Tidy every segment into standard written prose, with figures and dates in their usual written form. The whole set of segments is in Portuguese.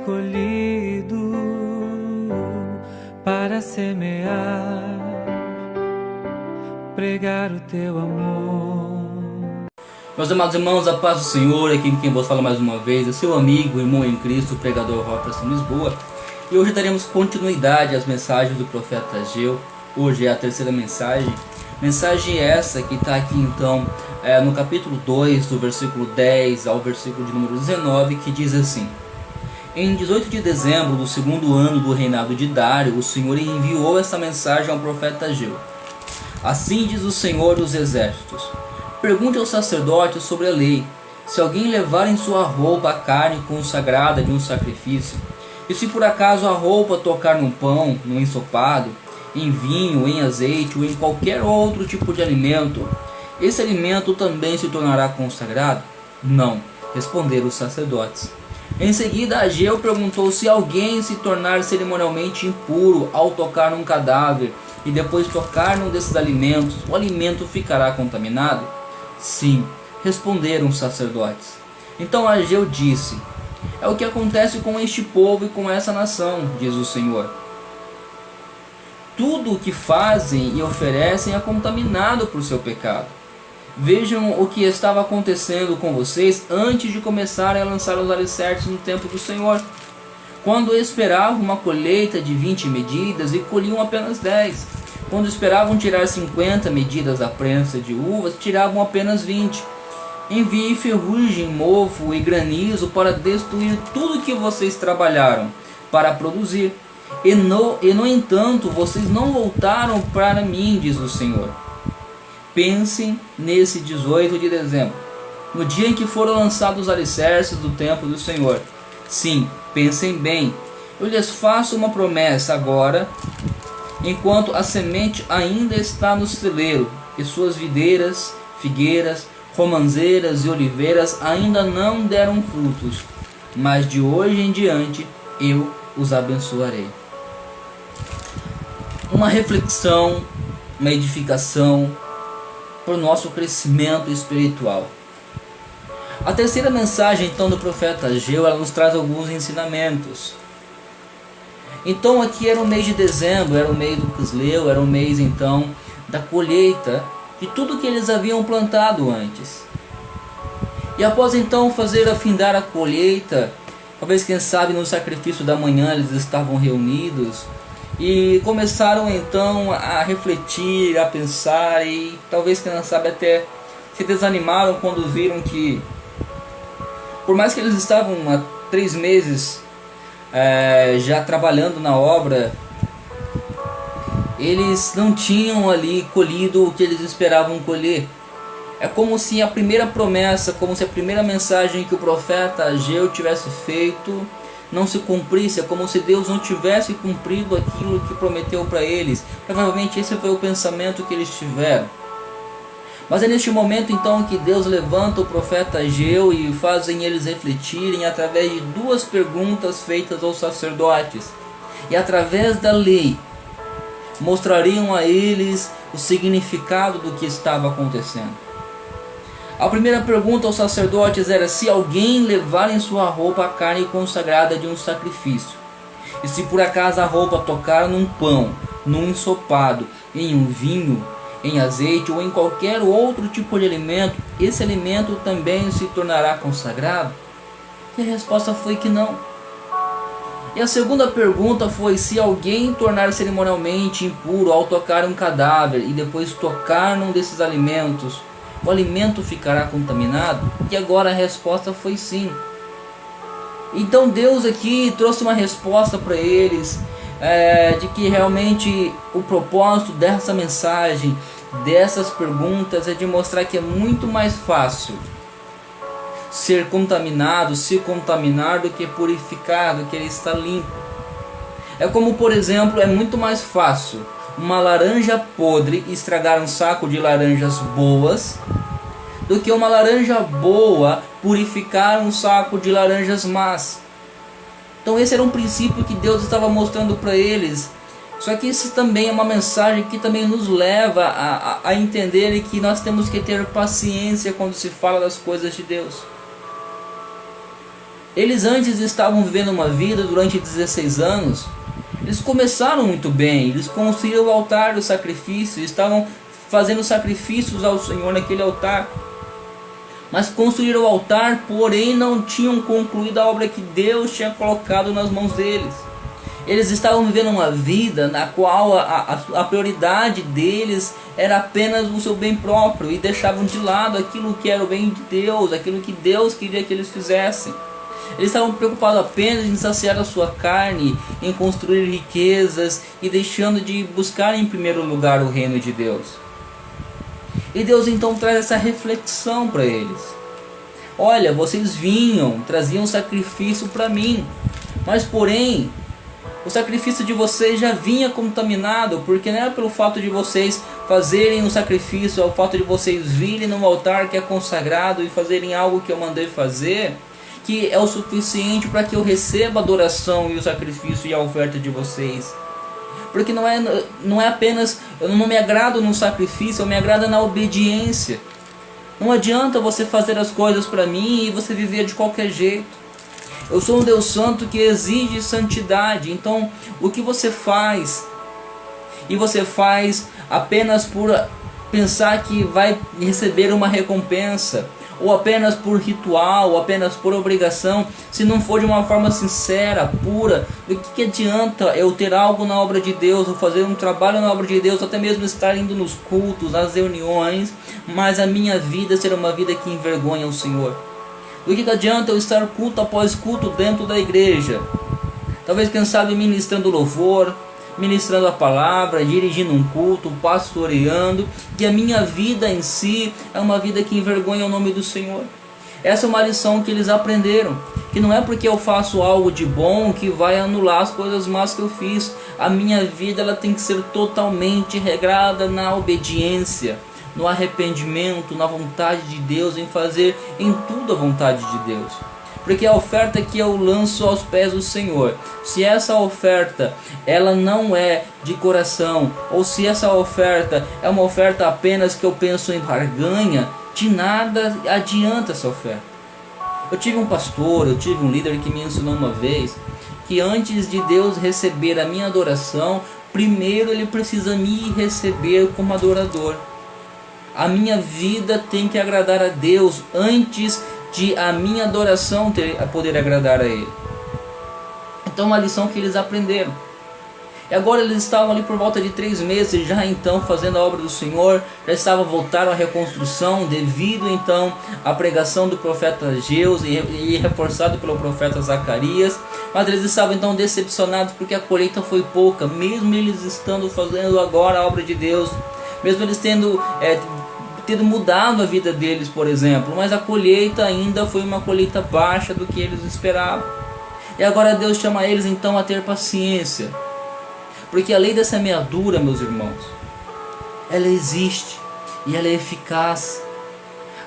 escolhido para semear, pregar o teu amor. Meus amados irmãos, a paz do Senhor, aqui quem vos fala mais uma vez é seu amigo, irmão em Cristo, o pregador Robertson Lisboa. E hoje daremos continuidade às mensagens do profeta Ageu. Hoje é a terceira mensagem. Mensagem essa que está aqui então no capítulo 2, do versículo 10 ao versículo de número 19, que diz assim: Em 18 de dezembro do segundo ano do reinado de Dário, o Senhor enviou essa mensagem ao profeta Ageu. Assim diz o Senhor dos Exércitos: Pergunte aos sacerdotes sobre a lei. Se alguém levar em sua roupa a carne consagrada de um sacrifício, e se por acaso a roupa tocar no pão, no ensopado, em vinho, em azeite ou em qualquer outro tipo de alimento, esse alimento também se tornará consagrado? Não, responderam os sacerdotes. Em seguida, Ageu perguntou se alguém se tornar cerimonialmente impuro ao tocar num cadáver e depois tocar num desses alimentos, o alimento ficará contaminado? Sim, responderam os sacerdotes. Então Ageu disse: É o que acontece com este povo e com essa nação, diz o Senhor. Tudo o que fazem e oferecem é contaminado por seu pecado. Vejam o que estava acontecendo com vocês antes de começarem a lançar os alicerces no templo do Senhor. Quando esperavam uma colheita de 20 medidas e colhiam apenas 10. Quando esperavam tirar 50 medidas da prensa de uvas, tiravam apenas 20. Enviei ferrugem, mofo e granizo para destruir tudo que vocês trabalharam para produzir. E no entanto, vocês não voltaram para mim, diz o Senhor. Pensem nesse 18 de dezembro, no dia em que foram lançados os alicerces do templo do Senhor. Sim, pensem bem. Eu lhes faço uma promessa agora, enquanto a semente ainda está no celeiro, e suas videiras, figueiras, romãzeiras e oliveiras ainda não deram frutos, mas de hoje em diante eu os abençoarei. Uma reflexão, uma edificação para o nosso crescimento espiritual. A terceira mensagem então do profeta Ageu, ela nos traz alguns ensinamentos. Então aqui era o mês de dezembro, era o mês do Quisleu, era o mês então da colheita de tudo que eles haviam plantado antes. E após então fazer afindar a colheita, talvez quem sabe no sacrifício da manhã eles estavam reunidos e começaram então a refletir, a pensar e talvez quem sabe até se desanimaram quando viram que, por mais que eles estavam há 3 meses já trabalhando na obra, eles não tinham ali colhido o que eles esperavam colher. É como se a primeira promessa, como se a primeira mensagem que o profeta Ageu tivesse feito não se cumprisse. É como se Deus não tivesse cumprido aquilo que prometeu para eles. Provavelmente esse foi o pensamento que eles tiveram. Mas é neste momento então que Deus levanta o profeta Ageu e fazem eles refletirem através de 2 perguntas feitas aos sacerdotes. E através da lei mostrariam a eles o significado do que estava acontecendo. A primeira pergunta aos sacerdotes era se alguém levar em sua roupa a carne consagrada de um sacrifício. E se por acaso a roupa tocar num pão, num ensopado, em um vinho, em azeite ou em qualquer outro tipo de alimento, esse alimento também se tornará consagrado? E a resposta foi que não. E a segunda pergunta foi se alguém tornar cerimonialmente impuro ao tocar um cadáver e depois tocar num desses alimentos, o alimento ficará contaminado? E agora a resposta foi sim. Então Deus aqui trouxe uma resposta para eles, de que realmente o propósito dessa mensagem, dessas perguntas, é de mostrar que é muito mais fácil ser contaminado, se contaminar, do que purificar, do que ele está limpo. É como, por exemplo, é muito mais fácil uma laranja podre estragar um saco de laranjas boas do que uma laranja boa purificar um saco de laranjas más. Então esse era um princípio que Deus estava mostrando para eles. Só que isso também é uma mensagem que também nos leva a entender que nós temos que ter paciência quando se fala das coisas de Deus. Eles antes estavam vivendo uma vida durante 16 anos. Eles começaram muito bem, eles construíram o altar do sacrifício, estavam fazendo sacrifícios ao Senhor naquele altar. Mas construíram o altar, porém não tinham concluído a obra que Deus tinha colocado nas mãos deles. Eles estavam vivendo uma vida na qual a prioridade deles era apenas o seu bem próprio, e deixavam de lado aquilo que era o bem de Deus, aquilo que Deus queria que eles fizessem. Eles estavam preocupados apenas em saciar a sua carne, em construir riquezas e deixando de buscar em primeiro lugar o reino de Deus. E Deus então traz essa reflexão para eles. Olha, vocês traziam sacrifício para mim, mas porém o sacrifício de vocês já vinha contaminado, porque não era pelo fato de vocês fazerem o sacrifício, é o fato de vocês virem no altar que é consagrado e fazerem algo que eu mandei fazer, que é o suficiente para que eu receba a adoração e o sacrifício e a oferta de vocês. Porque não é apenas, eu não me agrado no sacrifício, eu me agrado na obediência. Não adianta você fazer as coisas para mim e você viver de qualquer jeito. Eu sou um Deus santo que exige santidade. Então o que você faz, e você faz apenas por pensar que vai receber uma recompensa, ou apenas por ritual, ou apenas por obrigação, se não for de uma forma sincera, pura, do que adianta eu ter algo na obra de Deus, ou fazer um trabalho na obra de Deus, até mesmo estar indo nos cultos, nas reuniões, mas a minha vida ser uma vida que envergonha o Senhor? Do que adianta eu estar culto após culto dentro da igreja? Talvez, quem sabe, ministrando louvor, ministrando a palavra, dirigindo um culto, pastoreando, que a minha vida em si é uma vida que envergonha o nome do Senhor. Essa é uma lição que eles aprenderam, que não é porque eu faço algo de bom que vai anular as coisas más que eu fiz. A minha vida ela tem que ser totalmente regrada na obediência, no arrependimento, na vontade de Deus, em fazer em tudo a vontade de Deus. Porque a oferta que eu lanço aos pés do Senhor, se essa oferta ela não é de coração, ou se essa oferta é uma oferta apenas que eu penso em barganha, de nada adianta essa oferta. Eu tive um pastor, eu tive um líder que me ensinou uma vez que antes de Deus receber a minha adoração, primeiro ele precisa me receber como adorador. A minha vida tem que agradar a Deus antes de a minha adoração poder agradar a Ele. Então, uma lição que eles aprenderam. E agora eles estavam ali por volta de 3 meses já então fazendo a obra do Senhor, já voltaram à reconstrução devido então à pregação do profeta Ageu e reforçado pelo profeta Zacarias. Mas eles estavam então decepcionados porque a colheita foi pouca, mesmo eles estando fazendo agora a obra de Deus, mesmo eles tendo mudado a vida deles, por exemplo, mas a colheita ainda foi uma colheita baixa do que eles esperavam. E agora Deus chama eles então a ter paciência, porque a lei da semeadura, meus irmãos, ela existe e ela é eficaz.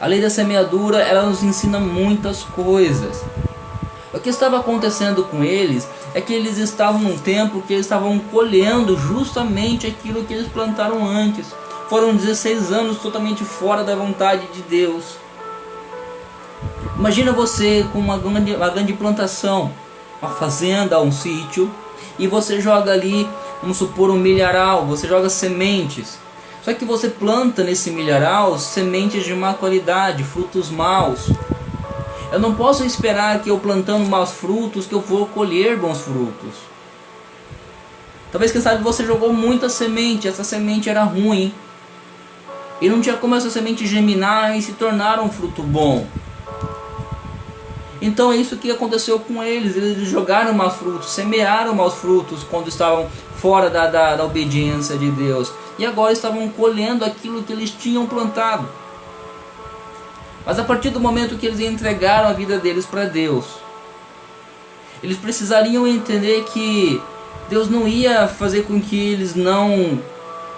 A lei da semeadura, ela nos ensina muitas coisas. O que estava acontecendo com eles é que eles estavam num tempo que eles estavam colhendo justamente aquilo que eles plantaram antes. Foram 16 anos totalmente fora da vontade de Deus. Imagina você com uma grande plantação, uma fazenda, um sítio, e você joga ali, vamos supor, um milharal, você joga sementes. Só que você planta nesse milharal sementes de má qualidade, frutos maus. Eu não posso esperar que eu plantando maus frutos, que eu vou colher bons frutos. Talvez, quem sabe, você jogou muita semente, essa semente era ruim. E não tinha como essa semente germinar e se tornar um fruto bom. Então é isso que aconteceu com eles. Eles jogaram maus frutos, semearam maus frutos quando estavam fora da obediência de Deus. E agora estavam colhendo aquilo que eles tinham plantado. Mas a partir do momento que eles entregaram a vida deles para Deus, eles precisariam entender que Deus não ia fazer com que eles não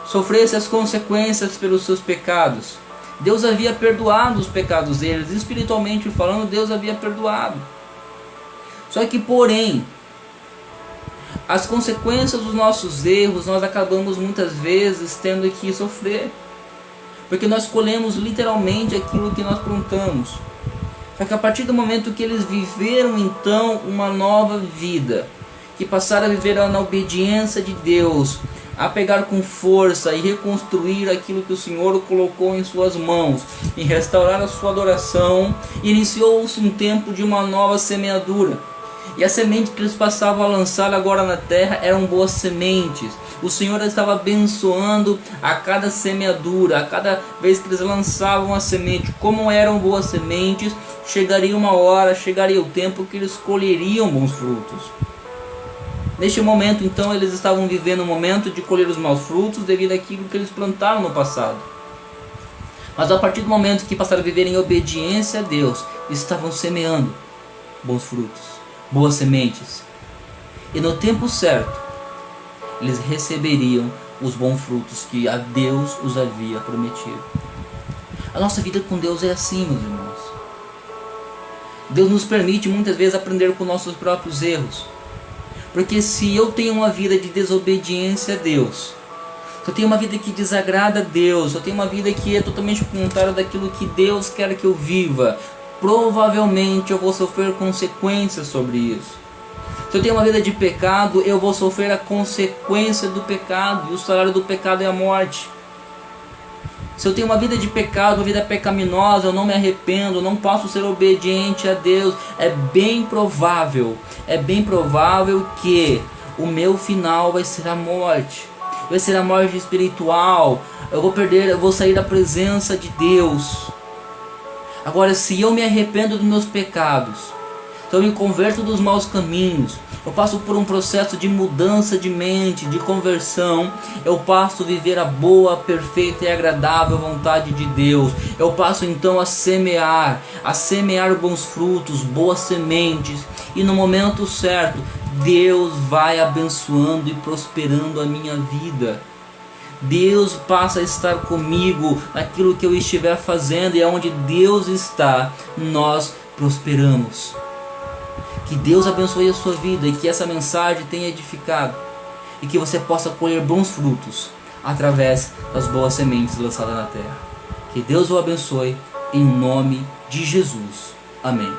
sofressem as consequências pelos seus pecados. Deus havia perdoado os pecados deles, espiritualmente falando, Deus havia perdoado. Só que, porém, as consequências dos nossos erros, nós acabamos muitas vezes tendo que sofrer, porque nós colhemos literalmente aquilo que nós plantamos. Só que a partir do momento que eles viveram então uma nova vida, que passaram a viver na obediência de Deus, a pegar com força e reconstruir aquilo que o Senhor colocou em suas mãos, e restaurar a sua adoração, iniciou-se um tempo de uma nova semeadura. E a semente que eles passavam a lançar agora na terra eram boas sementes. O Senhor estava abençoando a cada semeadura, a cada vez que eles lançavam a semente. Como eram boas sementes, chegaria uma hora, chegaria o tempo que eles colheriam bons frutos. Neste momento, então, eles estavam vivendo um momento de colher os maus frutos devido àquilo que eles plantaram no passado. Mas a partir do momento que passaram a viver em obediência a Deus, estavam semeando bons frutos, boas sementes. E no tempo certo, eles receberiam os bons frutos que a Deus os havia prometido. A nossa vida com Deus é assim, meus irmãos. Deus nos permite muitas vezes aprender com nossos próprios erros. Porque se eu tenho uma vida de desobediência a Deus, se eu tenho uma vida que desagrada a Deus, se eu tenho uma vida que é totalmente contrária daquilo que Deus quer que eu viva, provavelmente eu vou sofrer consequências sobre isso. Se eu tenho uma vida de pecado, eu vou sofrer a consequência do pecado, e o salário do pecado é a morte. Se eu tenho uma vida de pecado, uma vida pecaminosa, eu não me arrependo, não posso ser obediente a Deus, é bem provável que o meu final vai ser a morte. Vai ser a morte espiritual. Eu vou sair da presença de Deus. Agora, se eu me arrependo dos meus pecados, se eu me converto dos maus caminhos, eu passo por um processo de mudança de mente, de conversão, eu passo a viver a boa, perfeita e agradável vontade de Deus. Eu passo então a semear bons frutos, boas sementes, e no momento certo, Deus vai abençoando e prosperando a minha vida. Deus passa a estar comigo naquilo que eu estiver fazendo, e aonde Deus está, nós prosperamos. Que Deus abençoe a sua vida e que essa mensagem tenha edificado, e que você possa colher bons frutos através das boas sementes lançadas na terra. Que Deus o abençoe em nome de Jesus. Amém.